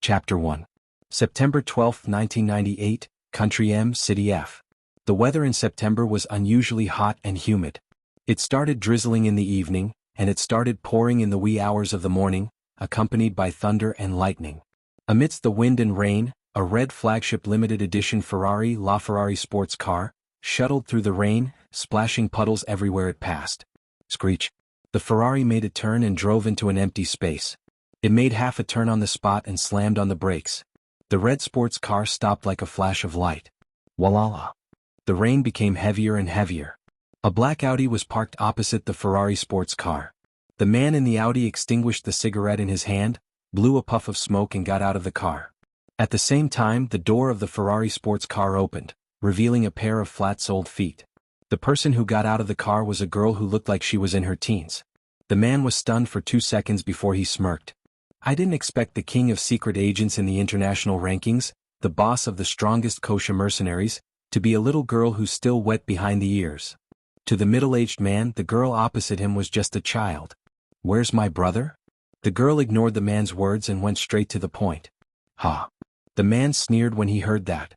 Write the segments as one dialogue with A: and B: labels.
A: Chapter 1. September 12, 1998, Country M, City F. The weather in September was unusually hot and humid. It started drizzling in the evening, and it started pouring in the wee hours of the morning, accompanied by thunder and lightning. Amidst the wind and rain, a red flagship limited edition LaFerrari sports car shuttled through the rain, splashing puddles everywhere it passed. Screech. The Ferrari made a turn and drove into an empty space. It made half a turn on the spot and slammed on the brakes. The red sports car stopped like a flash of light. Walala. The rain became heavier and heavier. A black Audi was parked opposite the Ferrari sports car. The man in the Audi extinguished the cigarette in his hand, blew a puff of smoke and got out of the car. At the same time, the door of the Ferrari sports car opened, revealing a pair of flat-soled feet. The person who got out of the car was a girl who looked like she was in her teens. The man was stunned for 2 seconds before he smirked. I didn't expect the king of secret agents in the international rankings, the boss of the strongest kosher mercenaries, to be a little girl who's still wet behind the ears. To the middle-aged man, the girl opposite him was just a child. Where's my brother? The girl ignored the man's words and went straight to the point. Ha! The man sneered when he heard that.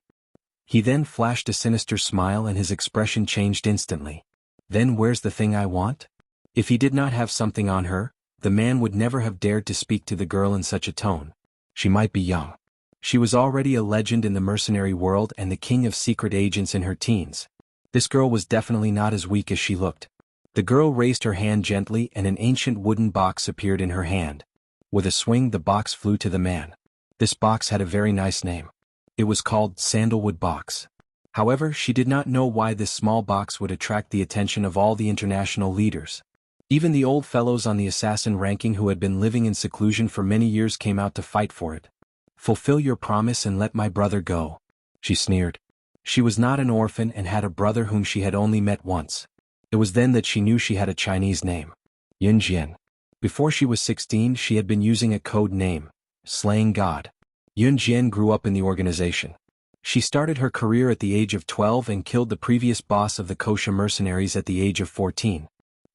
A: He then flashed a sinister smile and his expression changed instantly. Then where's the thing I want? If he did not have something on her, the man would never have dared to speak to the girl in such a tone. She might be young. She was already a legend in the mercenary world and the king of secret agents in her teens. This girl was definitely not as weak as she looked. The girl raised her hand gently and an ancient wooden box appeared in her hand. With a swing, the box flew to the man. This box had a very nice name. It was called Sandalwood Box. However, she did not know why this small box would attract the attention of all the international leaders. Even the old fellows on the assassin ranking who had been living in seclusion for many years came out to fight for it. Fulfill your promise and let my brother go, she sneered. She was not an orphan and had a brother whom she had only met once. It was then that she knew she had a Chinese name. Yun Jian. Before she was 16, she had been using a code name, Slaying God. Yun Jian grew up in the organization. She started her career at the age of 12 and killed the previous boss of the kosher mercenaries at the age of 14.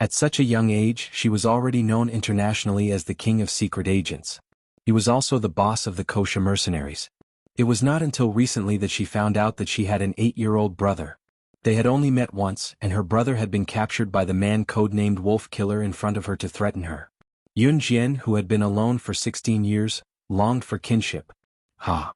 A: At such a young age, she was already known internationally as the king of secret agents. He was also the boss of the kosher mercenaries. It was not until recently that she found out that she had an 8-year-old brother. They had only met once, and her brother had been captured by the man codenamed Wolf Killer in front of her to threaten her. Yun Jian, who had been alone for 16 years, longed for kinship. Ha!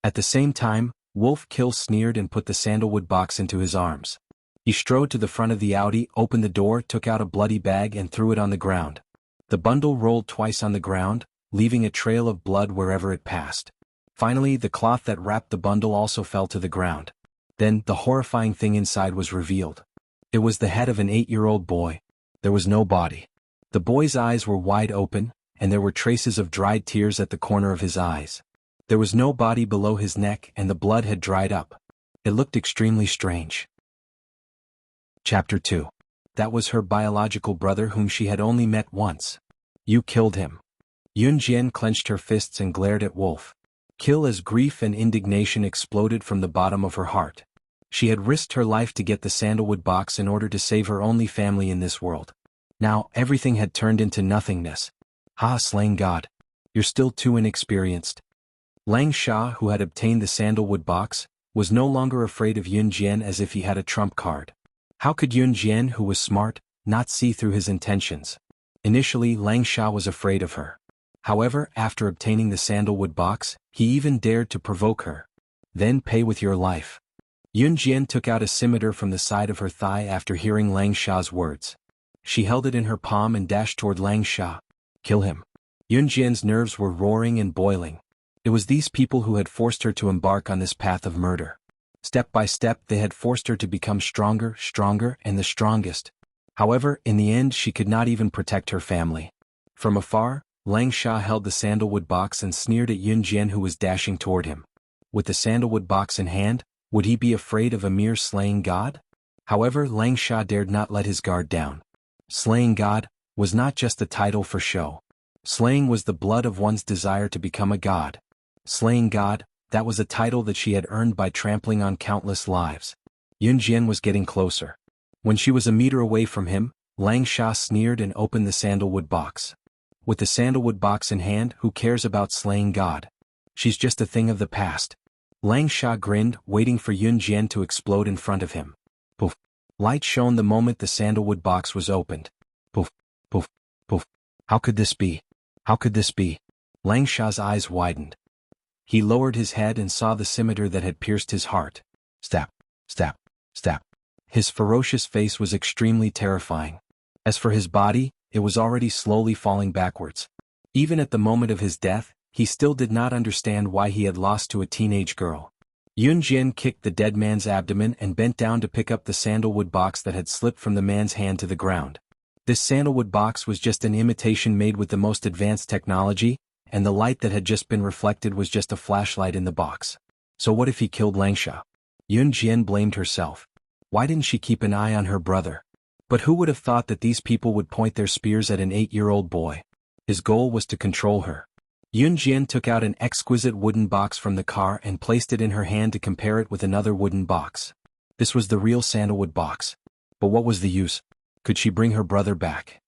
A: At the same time, Wolf Kill sneered and put the sandalwood box into his arms. He strode to the front of the Audi, opened the door, took out a bloody bag and threw it on the ground. The bundle rolled twice on the ground, leaving a trail of blood wherever it passed. Finally, the cloth that wrapped the bundle also fell to the ground. Then, the horrifying thing inside was revealed. It was the head of an 8-year-old boy. There was no body. The boy's eyes were wide open, and there were traces of dried tears at the corner of his eyes. There was no body below his neck and the blood had dried up. It looked extremely strange. Chapter 2. That was her biological brother whom she had only met once. You killed him. Yun Jian clenched her fists and glared at Wolf Kill as grief and indignation exploded from the bottom of her heart. She had risked her life to get the sandalwood box in order to save her only family in this world. Now, everything had turned into nothingness. Ha! Slaying God. You're still too inexperienced. Lang Sha, who had obtained the sandalwood box, was no longer afraid of Yun Jian as if he had a trump card. How could Yun Jian, who was smart, not see through his intentions? Initially, Lang Sha was afraid of her. However, after obtaining the sandalwood box, he even dared to provoke her. Then pay with your life. Yun Jian took out a scimitar from the side of her thigh after hearing Lang Sha's words. She held it in her palm and dashed toward Lang Sha. Kill him. Yun Jian's nerves were roaring and boiling. It was these people who had forced her to embark on this path of murder. Step by step, they had forced her to become stronger, and the strongest. However, in the end, she could not even protect her family. From afar, Lang Sha held the sandalwood box and sneered at Yun Jian, who was dashing toward him. With the sandalwood box in hand, would he be afraid of a mere slaying god? However, Lang Sha dared not let his guard down. Slaying God was not just a title for show. Slaying was the blood of one's desire to become a god. Slaying God, that was a title that she had earned by trampling on countless lives. Yun Jian was getting closer. When she was a meter away from him, Lang Sha sneered and opened the sandalwood box. With the sandalwood box in hand, who cares about slaying God? She's just a thing of the past. Lang Sha grinned, waiting for Yun Jian to explode in front of him. Poof. Light shone the moment the sandalwood box was opened. Poof, poof, poof. How could this be? How could this be? Lang Sha's eyes widened. He lowered his head and saw the scimitar that had pierced his heart. Stab, stab, stab. His ferocious face was extremely terrifying. As for his body, it was already slowly falling backwards. Even at the moment of his death, he still did not understand why he had lost to a teenage girl. Yun Jian kicked the dead man's abdomen and bent down to pick up the sandalwood box that had slipped from the man's hand to the ground. This sandalwood box was just an imitation made with the most advanced technology, and the light that had just been reflected was just a flashlight in the box. So what if he killed Lang Sha? Yun Jian blamed herself. Why didn't she keep an eye on her brother? But who would have thought that these people would point their spears at an 8-year-old boy? His goal was to control her. Yun Jian took out an exquisite wooden box from the car and placed it in her hand to compare it with another wooden box. This was the real sandalwood box. But what was the use? Could she bring her brother back?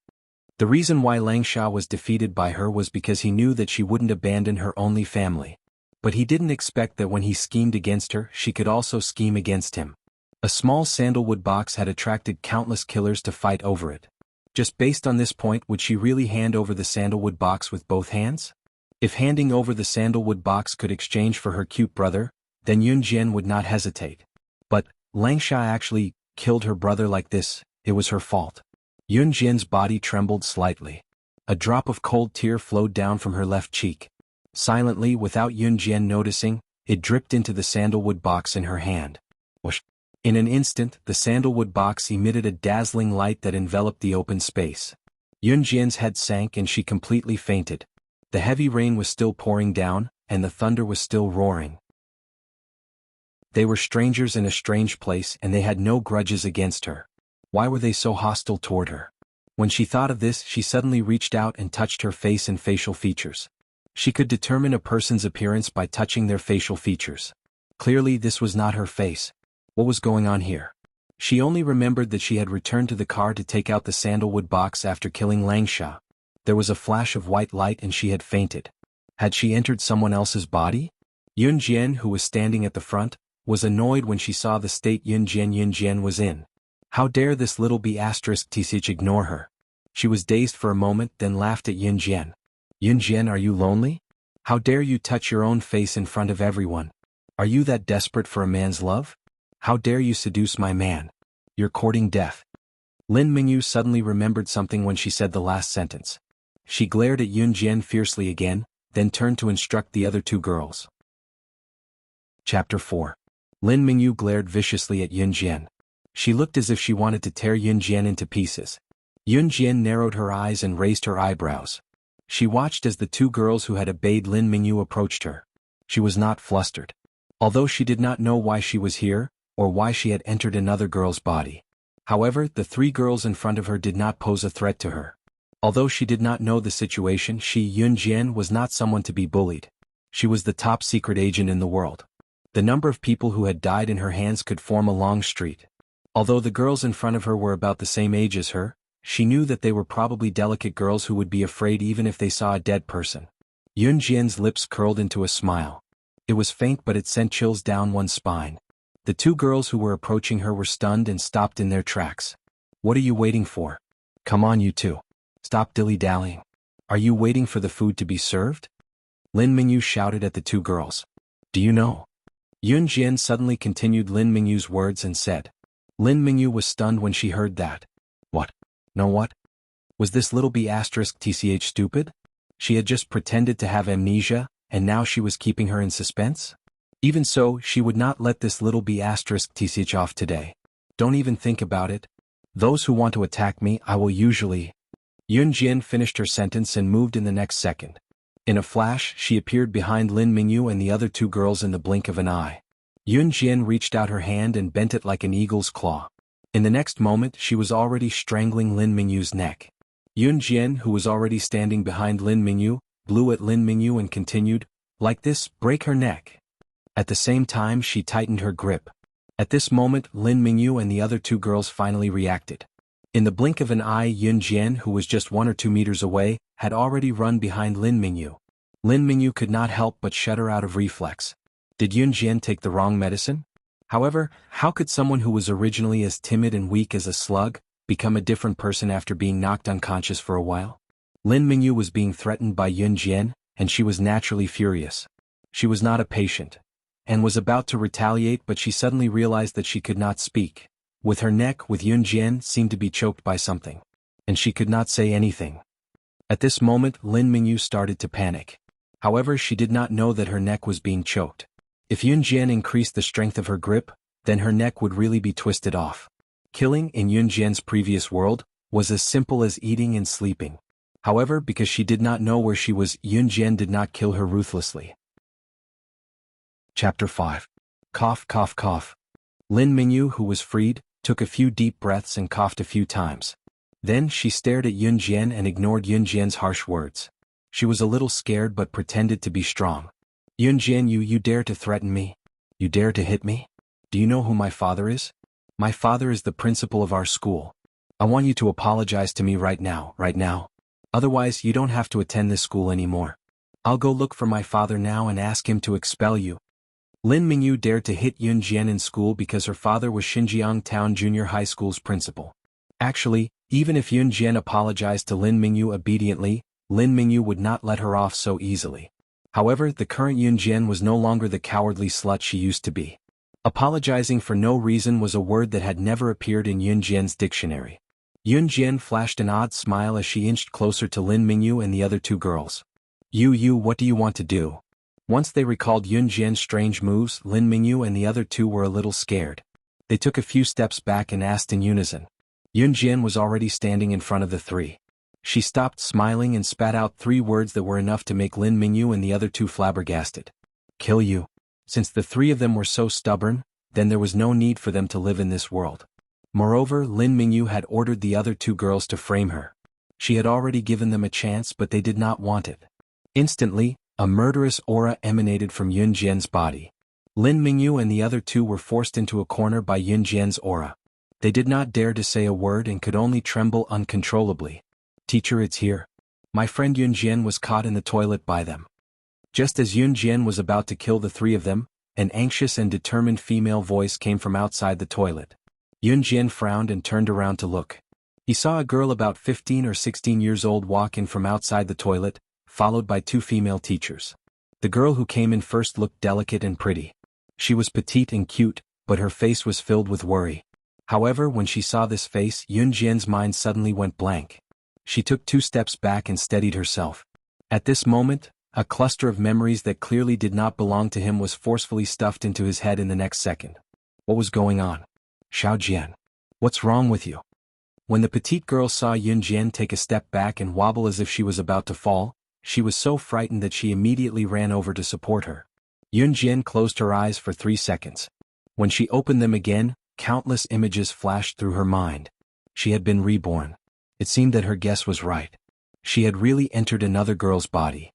A: The reason why Lang Sha was defeated by her was because he knew that she wouldn't abandon her only family. But he didn't expect that when he schemed against her, she could also scheme against him. A small sandalwood box had attracted countless killers to fight over it. Just based on this point, would she really hand over the sandalwood box with both hands? If handing over the sandalwood box could exchange for her cute brother, then Yun Jian would not hesitate. But Lang Sha actually killed her brother like this. It was her fault. Yun Jian's body trembled slightly. A drop of cold tear flowed down from her left cheek. Silently, without Yun Jian noticing, it dripped into the sandalwood box in her hand. Whoosh! In an instant, the sandalwood box emitted a dazzling light that enveloped the open space. Yun Jian's head sank and she completely fainted. The heavy rain was still pouring down, and the thunder was still roaring. They were strangers in a strange place and they had no grudges against her. Why were they so hostile toward her? When she thought of this, she suddenly reached out and touched her face and facial features. She could determine a person's appearance by touching their facial features. Clearly, this was not her face. What was going on here? She only remembered that she had returned to the car to take out the sandalwood box after killing Lang Sha. There was a flash of white light and she had fainted. Had she entered someone else's body? Yun Jian, who was standing at the front, was annoyed when she saw the state Yun Jian was in. How dare this little b***th ignore her? She was dazed for a moment, then laughed at Yun Jian. Yun Jian, are you lonely? How dare you touch your own face in front of everyone? Are you that desperate for a man's love? How dare you seduce my man? You're courting death. Lin Mingyu suddenly remembered something when she said the last sentence. She glared at Yun Jian fiercely again, then turned to instruct the other two girls. Chapter 4. Lin Mingyu glared viciously at Yun Jian. She looked as if she wanted to tear Yun Jian into pieces. Yun Jian narrowed her eyes and raised her eyebrows. She watched as the two girls who had obeyed Lin Mingyu approached her. She was not flustered. Although she did not know why she was here, or why she had entered another girl's body. However, the three girls in front of her did not pose a threat to her. Although she did not know the situation, Yun Jian was not someone to be bullied. She was the top secret agent in the world. The number of people who had died in her hands could form a long street. Although the girls in front of her were about the same age as her, she knew that they were probably delicate girls who would be afraid even if they saw a dead person. Yun Jian's lips curled into a smile. It was faint, but it sent chills down one's spine. The two girls who were approaching her were stunned and stopped in their tracks. What are you waiting for? Come on, you two. Stop dilly-dallying. Are you waiting for the food to be served? Lin Mingyu shouted at the two girls. Do you know? Yun Jian suddenly continued Lin Mingyu's words and said. Lin Mingyu was stunned when she heard that. What? No what? Was this little b***th stupid? She had just pretended to have amnesia, and now she was keeping her in suspense? Even so, she would not let this little b***th off today. Don't even think about it. Those who want to attack me, I will usually... Yun Jian finished her sentence and moved in the next second. In a flash, she appeared behind Lin Mingyu and the other two girls in the blink of an eye. Yun Jian reached out her hand and bent it like an eagle's claw. In the next moment, she was already strangling Lin Mingyu's neck. Yun Jian, who was already standing behind Lin Mingyu, blew at Lin Mingyu and continued, like this, break her neck. At the same time, she tightened her grip. At this moment, Lin Mingyu and the other two girls finally reacted. In the blink of an eye, Yun Jian, who was just 1 or 2 meters away, had already run behind Lin Mingyu. Lin Mingyu could not help but shudder out of reflex. Did Yun Jian take the wrong medicine? However, how could someone who was originally as timid and weak as a slug become a different person after being knocked unconscious for a while? Lin Mingyu was being threatened by Yun Jian, and she was naturally furious. She was not a patient, and was about to retaliate, but she suddenly realized that she could not speak. With her neck with Yun Jian seemed to be choked by something, and she could not say anything. At this moment Lin Mingyu started to panic. However, she did not know that her neck was being choked. If Yun Jian increased the strength of her grip, then her neck would really be twisted off. Killing in Yun Jian's previous world was as simple as eating and sleeping. However, because she did not know where she was, Yun Jian did not kill her ruthlessly. Chapter 5. Cough, cough, cough. Lin Mingyu, who was freed, took a few deep breaths and coughed a few times. Then she stared at Yun Jian and ignored Yun Jian's harsh words. She was a little scared but pretended to be strong. Yun Jian, you dare to threaten me? You dare to hit me? Do you know who my father is? My father is the principal of our school. I want you to apologize to me right now. Otherwise you don't have to attend this school anymore. I'll go look for my father now and ask him to expel you. Lin Mingyu dared to hit Yun Jian in school because her father was Xinjiang Town Junior High School's principal. Actually, even if Yun Jian apologized to Lin Mingyu obediently, Lin Mingyu would not let her off so easily. However, the current Yun Jian was no longer the cowardly slut she used to be. Apologizing for no reason was a word that had never appeared in Yun Jian's dictionary. Yun Jian flashed an odd smile as she inched closer to Lin Mingyu and the other two girls. You, what do you want to do? Once they recalled Yun Jian's strange moves, Lin Mingyu and the other two were a little scared. They took a few steps back and asked in unison. Yun Jian was already standing in front of the three. She stopped smiling and spat out 3 words that were enough to make Lin Mingyu and the other two flabbergasted. Kill you. Since the 3 of them were so stubborn, then there was no need for them to live in this world. Moreover, Lin Mingyu had ordered the other 2 girls to frame her. She had already given them a chance, but they did not want it. Instantly, a murderous aura emanated from Yun Jian's body. Lin Mingyu and the other 2 were forced into a corner by Yun Jian's aura. They did not dare to say a word and could only tremble uncontrollably. Teacher, it's here. My friend Yun Jian was caught in the toilet by them. Just as Yun Jian was about to kill the 3 of them, an anxious and determined female voice came from outside the toilet. Yun Jian frowned and turned around to look. He saw a girl about 15 or 16 years old walk in from outside the toilet, followed by 2 female teachers. The girl who came in first looked delicate and pretty. She was petite and cute, but her face was filled with worry. However, when she saw this face, Yun Jian's mind suddenly went blank. She took 2 steps back and steadied herself. At this moment, a cluster of memories that clearly did not belong to him was forcefully stuffed into his head in the next second. What was going on? Xiao Jian. What's wrong with you? When the petite girl saw Yun Jian take a step back and wobble as if she was about to fall, she was so frightened that she immediately ran over to support her. Yun Jian closed her eyes for 3 seconds. When she opened them again, countless images flashed through her mind. She had been reborn. It seemed that her guess was right. She had really entered another girl's body.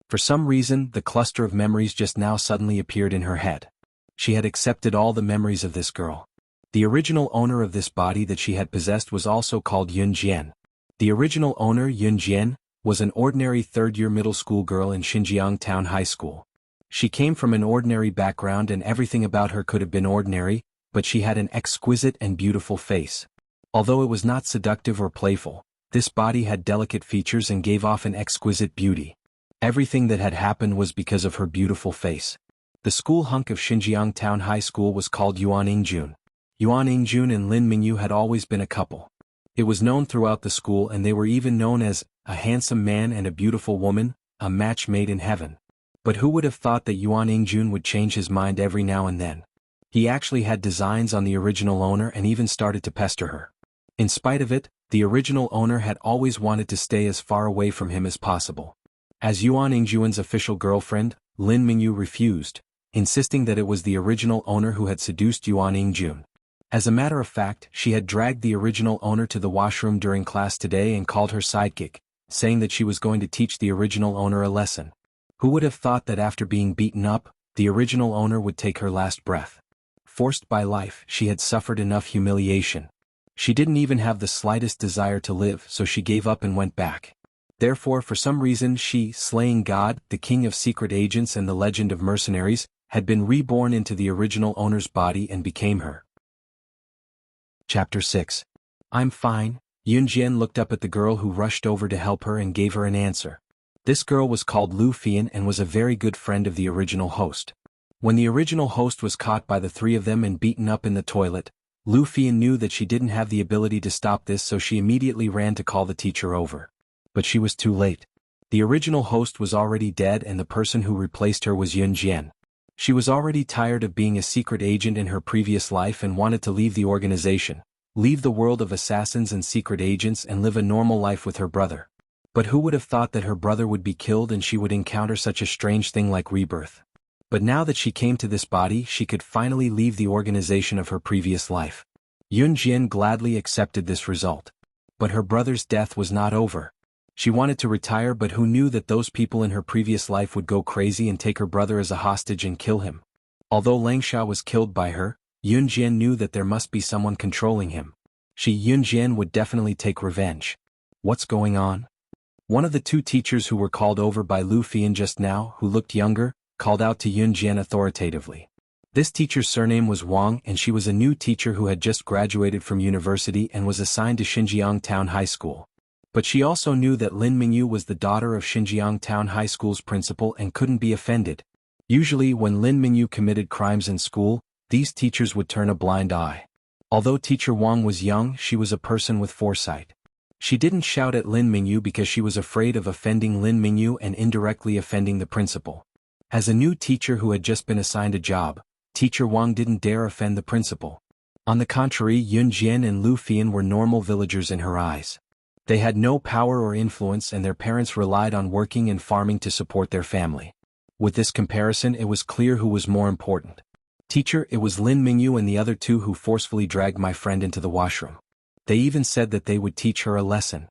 A: For some reason, the cluster of memories just now suddenly appeared in her head. She had accepted all the memories of this girl. The original owner of this body that she had possessed was also called Yun Jian. The original owner, Yun Jian, was an ordinary 3rd-year middle school girl in Xinjiang Town High School. She came from an ordinary background and everything about her could have been ordinary, but she had an exquisite and beautiful face. Although it was not seductive or playful, this body had delicate features and gave off an exquisite beauty. Everything that had happened was because of her beautiful face. The school hunk of Xinjiang Town High School was called Yuan Ingjun. Yuan Ingjun and Lin Mingyu had always been a couple. It was known throughout the school, and they were even known as a handsome man and a beautiful woman, a match made in heaven. But who would have thought that Yuan Ingjun would change his mind every now and then? He actually had designs on the original owner and even started to pester her. In spite of it, the original owner had always wanted to stay as far away from him as possible. As Yuan Ingjun's official girlfriend, Lin Mingyu refused, insisting that it was the original owner who had seduced Yuan Ingjun. As a matter of fact, she had dragged the original owner to the washroom during class today and called her sidekick, saying that she was going to teach the original owner a lesson. Who would have thought that after being beaten up, the original owner would take her last breath? Forced by life, she had suffered enough humiliation. She didn't even have the slightest desire to live, so she gave up and went back. Therefore for some reason she, slaying God, the king of secret agents and the legend of mercenaries, had been reborn into the original owner's body and became her. Chapter 6. I'm fine. Yunjian looked up at the girl who rushed over to help her and gave her an answer. This girl was called Lu Fian and was a very good friend of the original host. When the original host was caught by the three of them and beaten up in the toilet, Lu Fian knew that she didn't have the ability to stop this, so she immediately ran to call the teacher over. But she was too late. The original host was already dead and the person who replaced her was Yunjian. She was already tired of being a secret agent in her previous life and wanted to leave the organization, leave the world of assassins and secret agents and live a normal life with her brother. But who would have thought that her brother would be killed and she would encounter such a strange thing like rebirth? But now that she came to this body, she could finally leave the organization of her previous life. Yunjian gladly accepted this result. But her brother's death was not over. She wanted to retire, but who knew that those people in her previous life would go crazy and take her brother as a hostage and kill him? Although Langsha was killed by her, Yunjian knew that there must be someone controlling him. Yunjian would definitely take revenge. What's going on? One of the two teachers who were called over by Lu Fian just now, who looked younger, called out to Yunjian authoritatively. This teacher's surname was Wang and she was a new teacher who had just graduated from university and was assigned to Xinjiang Town High School. But she also knew that Lin Mingyu was the daughter of Xinjiang Town High School's principal and couldn't be offended. Usually when Lin Mingyu committed crimes in school, these teachers would turn a blind eye. Although teacher Wang was young, she was a person with foresight. She didn't shout at Lin Mingyu because she was afraid of offending Lin Mingyu and indirectly offending the principal. As a new teacher who had just been assigned a job, teacher Wang didn't dare offend the principal. On the contrary, Yunjian and Lu Fian were normal villagers in her eyes. They had no power or influence and their parents relied on working and farming to support their family. With this comparison, it was clear who was more important. Teacher, it was Lin Mingyu and the other two who forcefully dragged my friend into the washroom. They even said that they would teach her a lesson.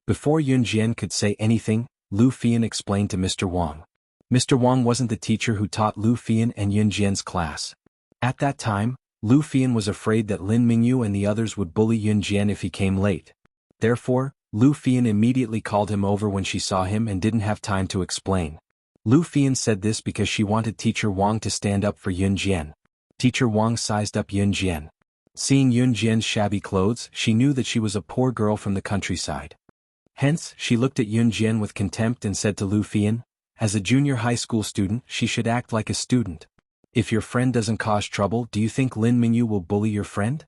A: Before Yunjian could say anything, Lu Fian explained to Mr. Wang. Mr. Wang wasn't the teacher who taught Lu Fian and Yunjian's class. At that time, Lu Fian was afraid that Lin Mingyu and the others would bully Yunjian if he came late. Therefore, Lu Fian immediately called him over when she saw him and didn't have time to explain. Lu Fian said this because she wanted teacher Wang to stand up for Yunjian. Teacher Wang sized up Yunjian. Seeing Yunjian's shabby clothes, she knew that she was a poor girl from the countryside. Hence, she looked at Yunjian with contempt and said to Lu Fian, as a junior high school student, she should act like a student. If your friend doesn't cause trouble, do you think Lin Mingyu will bully your friend?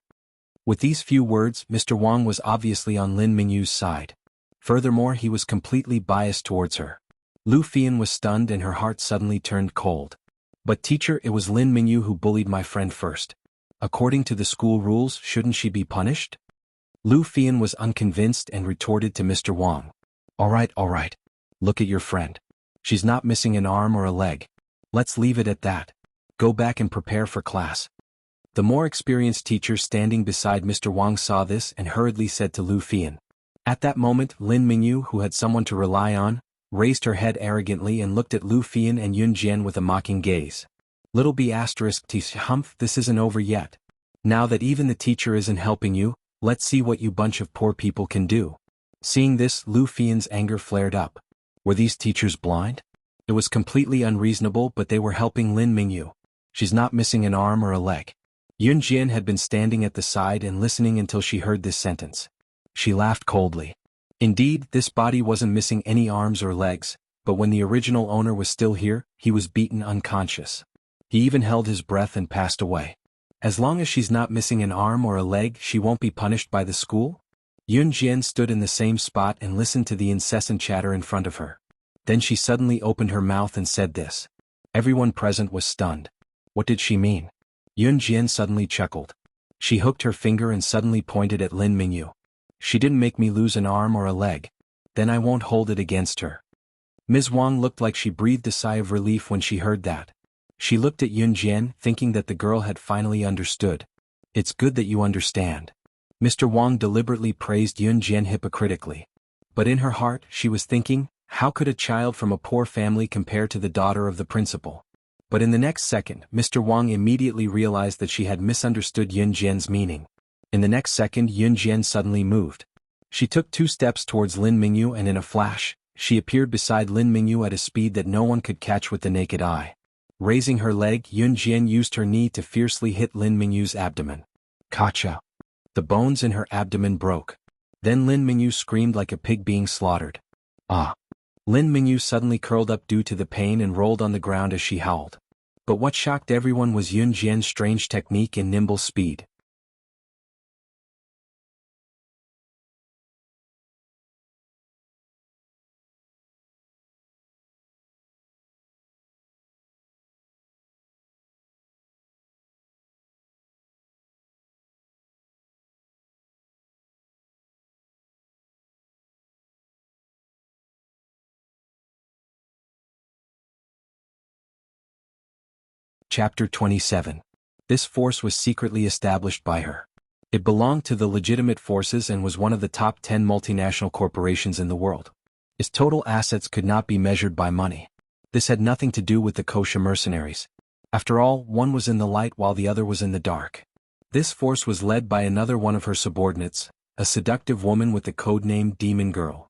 A: With these few words, Mr. Wang was obviously on Lin Mingyu's side. Furthermore, he was completely biased towards her. Lu Fian was stunned and her heart suddenly turned cold. But teacher, it was Lin Mingyu who bullied my friend first. According to the school rules, shouldn't she be punished? Lu Fian was unconvinced and retorted to Mr. Wang. Alright. Look at your friend. She's not missing an arm or a leg. Let's leave it at that. Go back and prepare for class. The more experienced teacher standing beside Mr. Wang saw this and hurriedly said to Lu Fian. At that moment, Lin Mingyu, who had someone to rely on, raised her head arrogantly and looked at Lu Fian and Yunjian with a mocking gaze. Little b****, humph, this isn't over yet. Now that even the teacher isn't helping you, let's see what you bunch of poor people can do. Seeing this, Lu Fian's anger flared up. Were these teachers blind? It was completely unreasonable, but they were helping Lin Mingyu. She's not missing an arm or a leg. Yunjian had been standing at the side and listening until she heard this sentence. She laughed coldly. Indeed, this body wasn't missing any arms or legs, but when the original owner was still here, he was beaten unconscious. He even held his breath and passed away. As long as she's not missing an arm or a leg, she won't be punished by the school? Yunjian stood in the same spot and listened to the incessant chatter in front of her. Then she suddenly opened her mouth and said this. Everyone present was stunned. What did she mean? Yunjian suddenly chuckled. She hooked her finger and suddenly pointed at Lin Mingyu. She didn't make me lose an arm or a leg. Then I won't hold it against her. Ms. Wang looked like she breathed a sigh of relief when she heard that. She looked at Yunjian, thinking that the girl had finally understood. It's good that you understand. Mr. Wang deliberately praised Yunjian hypocritically. But in her heart, she was thinking, how could a child from a poor family compare to the daughter of the principal? But in the next second, Mr. Wang immediately realized that she had misunderstood Yunjian's meaning. In the next second, Yunjian suddenly moved. She took 2 steps towards Lin Mingyu and in a flash, she appeared beside Lin Mingyu at a speed that no one could catch with the naked eye. Raising her leg, Yun Jian used her knee to fiercely hit Lin Mingyu's abdomen. Kacha! The bones in her abdomen broke. Then Lin Mingyu screamed like a pig being slaughtered. Ah! Lin Mingyu suddenly curled up due to the pain and rolled on the ground as she howled. But what shocked everyone was Yun Jian's strange technique and nimble speed. Chapter 27. This force was secretly established by her. It belonged to the legitimate forces and was one of the top 10 multinational corporations in the world. Its total assets could not be measured by money. This had nothing to do with the kosher mercenaries. After all, one was in the light while the other was in the dark. This force was led by another one of her subordinates, a seductive woman with the code name Demon Girl.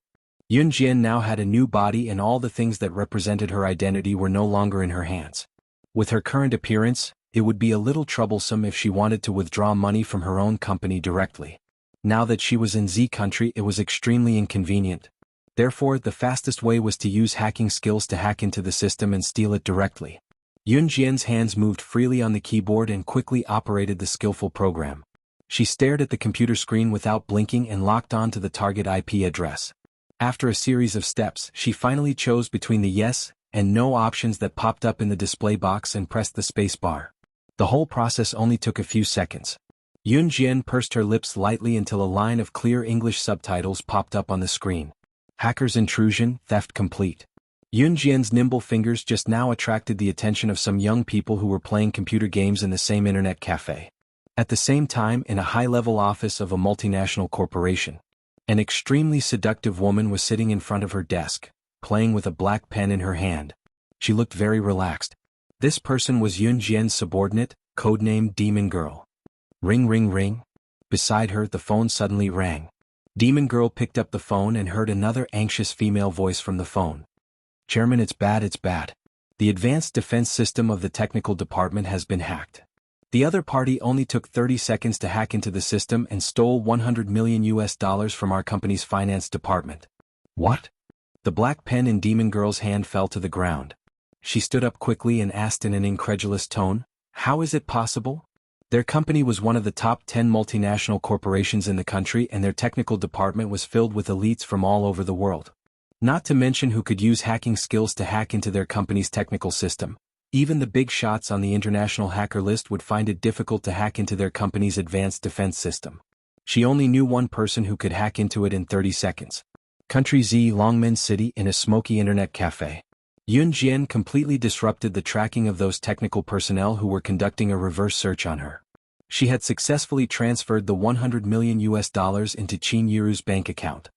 A: Yun Jian now had a new body and all the things that represented her identity were no longer in her hands. With her current appearance, it would be a little troublesome if she wanted to withdraw money from her own company directly. Now that she was in Z country, it was extremely inconvenient. Therefore, the fastest way was to use hacking skills to hack into the system and steal it directly. Yun Jian's hands moved freely on the keyboard and quickly operated the skillful program. She stared at the computer screen without blinking and locked on to the target IP address. After a series of steps, she finally chose between the yes and no options that popped up in the display box and pressed the space bar. The whole process only took a few seconds. Yun Jian pursed her lips lightly until a line of clear English subtitles popped up on the screen. Hacker's intrusion, theft complete. Yun Jian's nimble fingers just now attracted the attention of some young people who were playing computer games in the same internet cafe. At the same time, in a high-level office of a multinational corporation, an extremely seductive woman was sitting in front of her desk, playing with a black pen in her hand. She looked very relaxed. This person was Yun Jian's subordinate, codenamed Demon Girl. Ring ring ring. Beside her, the phone suddenly rang. Demon Girl picked up the phone and heard another anxious female voice from the phone. Chairman, it's bad, it's bad. The advanced defense system of the technical department has been hacked. The other party only took 30 seconds to hack into the system and stole $100 million from our company's finance department. What? The black pen in Demon Girl's hand fell to the ground. She stood up quickly and asked in an incredulous tone, "How is it possible?" Their company was one of the top 10 multinational corporations in the country and their technical department was filled with elites from all over the world. Not to mention who could use hacking skills to hack into their company's technical system. Even the big shots on the international hacker list would find it difficult to hack into their company's advanced defense system. She only knew one person who could hack into it in 30 seconds. Country Z, Longmen City, in a smoky internet cafe. Yun Jian completely disrupted the tracking of those technical personnel who were conducting a reverse search on her. She had successfully transferred the $100 million into Qin Yiru's bank account.